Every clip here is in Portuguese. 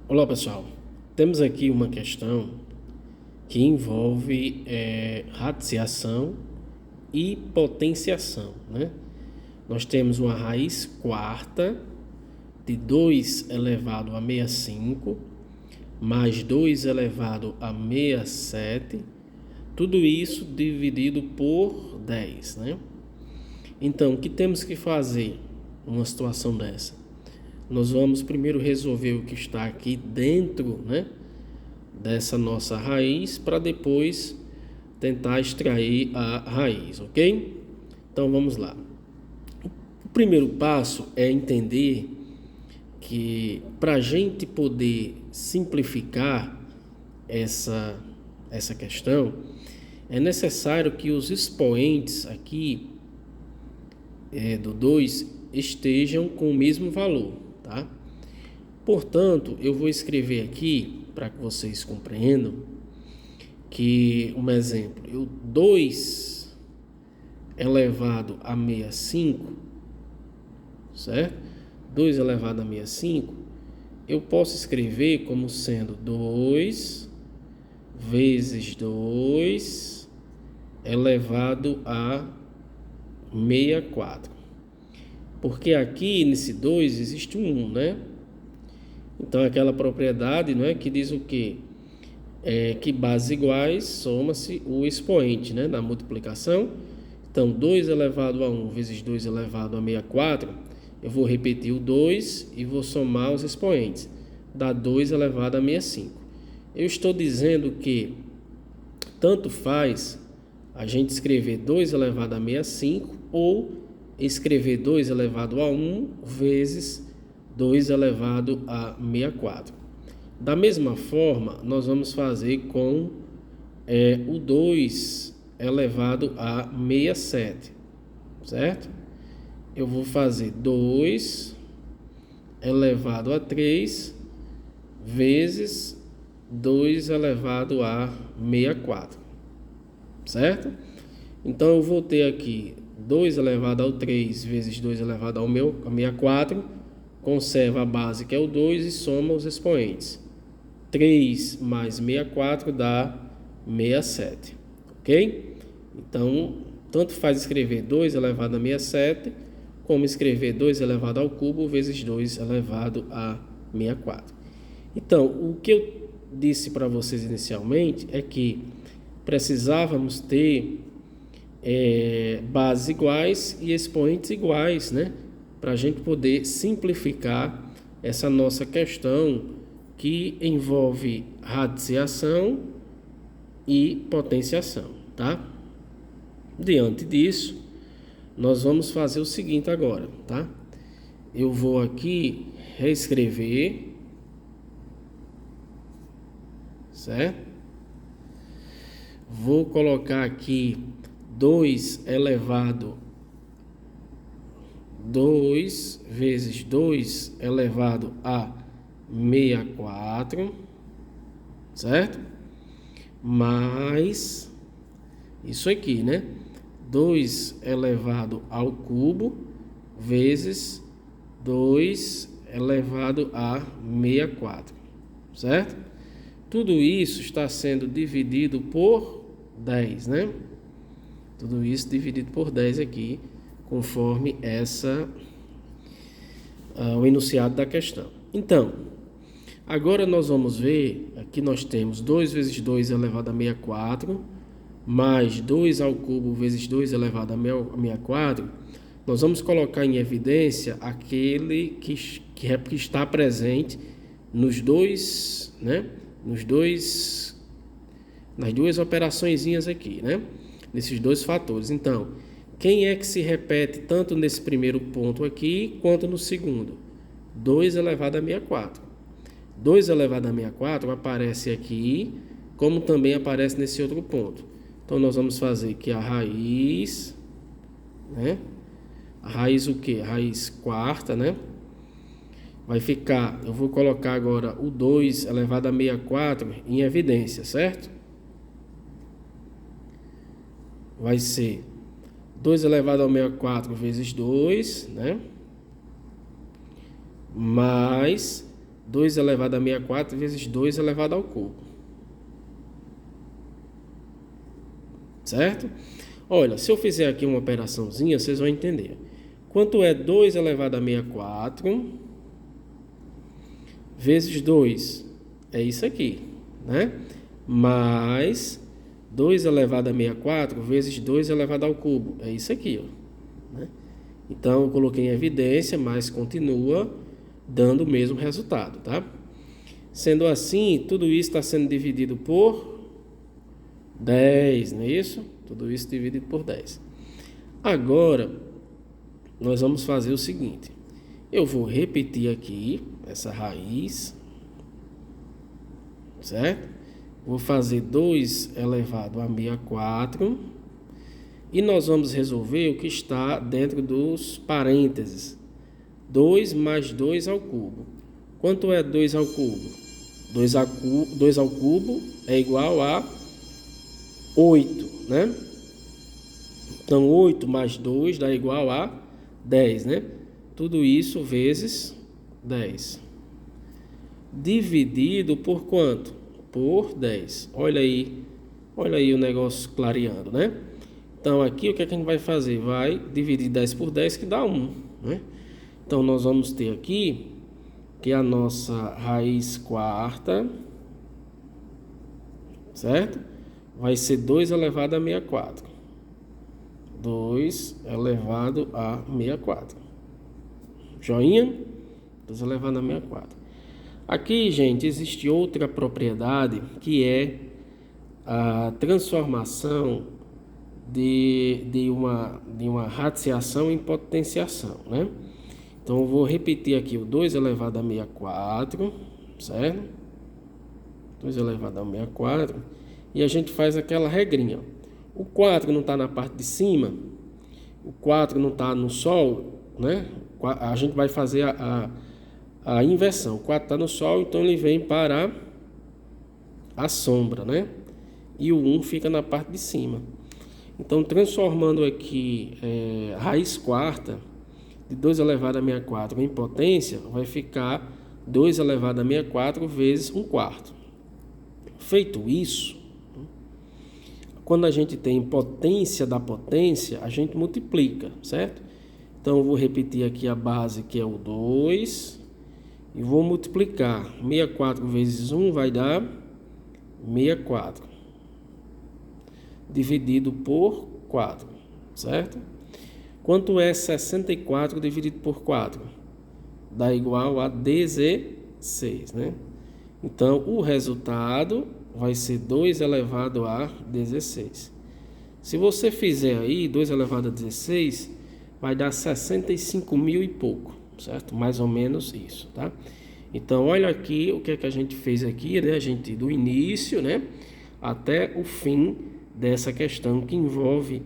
Olá pessoal, temos aqui uma questão que envolve radiciação e potenciação, né? Nós temos uma raiz quarta de 2 elevado a 65 mais 2 elevado a 67, tudo isso dividido por 10, né? Então, o que temos que fazer numa situação dessa? Nós vamos primeiro resolver o que está aqui dentro, né, dessa nossa raiz, para depois tentar extrair a raiz, ok? Então vamos lá. O primeiro passo é entender que para a gente poder simplificar essa questão, é necessário que os expoentes aqui do 2 estejam com o mesmo valor, tá? Portanto, eu vou escrever aqui para que vocês compreendam que, um exemplo, 2 elevado a 65, certo? 2 elevado a 65, eu posso escrever como sendo 2 vezes 2 elevado a 64. Porque aqui nesse 2 existe um 1, né? Então aquela propriedade, não é, que diz o quê? Que bases iguais soma-se o expoente, né, da multiplicação. Então 2 elevado a 1 vezes 2 elevado a 64, eu vou repetir o 2 e vou somar os expoentes. Dá 2 elevado a 65. Eu estou dizendo que tanto faz a gente escrever 2 elevado a 65 ou escrever 2 elevado a 1 vezes 2 elevado a 64. Da mesma forma, nós vamos fazer com o 2 elevado a 67, certo? Eu vou fazer 2 elevado a 3 vezes 2 elevado a 64, certo? Então eu vou ter aqui 2 elevado ao 3 vezes 2 elevado ao 64, conserva a base que é o 2 e soma os expoentes. 3 mais 64 dá 67, ok? Então, tanto faz escrever 2 elevado a 67, como escrever 2 elevado ao cubo vezes 2 elevado a 64. Então, o que eu disse para vocês inicialmente é que precisávamos ter bases iguais e expoentes iguais, né? Para a gente poder simplificar essa nossa questão que envolve radiciação e potenciação, tá? Diante disso, nós vamos fazer o seguinte agora, tá? Eu vou aqui reescrever, certo? Vou colocar aqui 2 vezes 2 elevado a 64, certo? Mais isso aqui, né? 2 elevado ao cubo vezes 2 elevado a 64, certo? Tudo isso está sendo dividido por 10, né? Tudo isso dividido por 10 aqui, conforme o enunciado da questão. Então, agora nós vamos ver, aqui nós temos 2 vezes 2 elevado a 64, mais 2 ao cubo vezes 2 elevado a 64, nós vamos colocar em evidência aquele que está presente nos dois, né? Nas duas operaçõezinhas aqui, né? Nesses dois fatores. Então, quem é que se repete tanto nesse primeiro ponto aqui, quanto no segundo? 2 elevado a 64. 2 elevado a 64 aparece aqui, como também aparece nesse outro ponto. Então, nós vamos fazer que a raiz, né? A raiz o quê? A raiz quarta, né? Vai ficar, eu vou colocar agora o 2 elevado a 64 em evidência, certo? Vai ser 2 elevado ao 64 vezes 2, né? Mais 2 elevado a 64 vezes 2 elevado ao cubo. Certo? Olha, se eu fizer aqui uma operaçãozinha, vocês vão entender. Quanto é 2 elevado a 64 vezes 2? É isso aqui, né? Mais 2 elevado a 64 vezes 2 elevado ao cubo. É isso aqui, ó, né? Então, eu coloquei em evidência, mas continua dando o mesmo resultado, tá? Sendo assim, tudo isso está sendo dividido por 10, não é isso? Tudo isso dividido por 10. Agora, nós vamos fazer o seguinte. Eu vou repetir aqui essa raiz, certo? Vou fazer 2 elevado a 64 e nós vamos resolver o que está dentro dos parênteses. 2 mais 2 ao cubo. Quanto é 2 ao cubo? 2 ao cubo é igual a 8, né? Então, 8 mais 2 dá igual a 10, né? Tudo isso vezes 10. Dividido por quanto? Por 10. Olha aí o negócio clareando, né? Então, aqui o que é que a gente vai fazer? Vai dividir 10 por 10, que dá 1, né? Então, nós vamos ter aqui que a nossa raiz quarta, certo? Vai ser 2 elevado a 64. 2 elevado a 64. Joinha? 2 elevado a 64. Aqui, gente, existe outra propriedade que é a transformação de uma radiciação em potenciação, né? Então, eu vou repetir aqui o 2 elevado a 64, certo? 2 elevado a 64. E a gente faz aquela regrinha. O 4 não está na parte de cima, o 4 não está no sol, né? A gente vai fazer a inversão. O 4 está no sol, então ele vem para a sombra, né? E o 1 fica na parte de cima. Então, transformando aqui raiz quarta de 2 elevado a 64 em potência, vai ficar 2 elevado a 64 vezes 1/4. Feito isso, quando a gente tem potência da potência, a gente multiplica, certo? Então, eu vou repetir aqui a base, que é o 2, e vou multiplicar. 64 vezes 1 vai dar 64, dividido por 4, certo? Quanto é 64 dividido por 4? Dá igual a 16, né? Então, o resultado vai ser 2 elevado a 16. Se você fizer aí 2 elevado a 16, vai dar 65 mil e pouco, certo? Mais ou menos isso, tá? Então, olha aqui o que é que a gente fez aqui, né? A gente, do início, né, até o fim dessa questão que envolve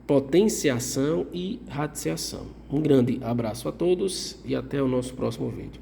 potenciação e radiciação. Um grande abraço a todos e até o nosso próximo vídeo.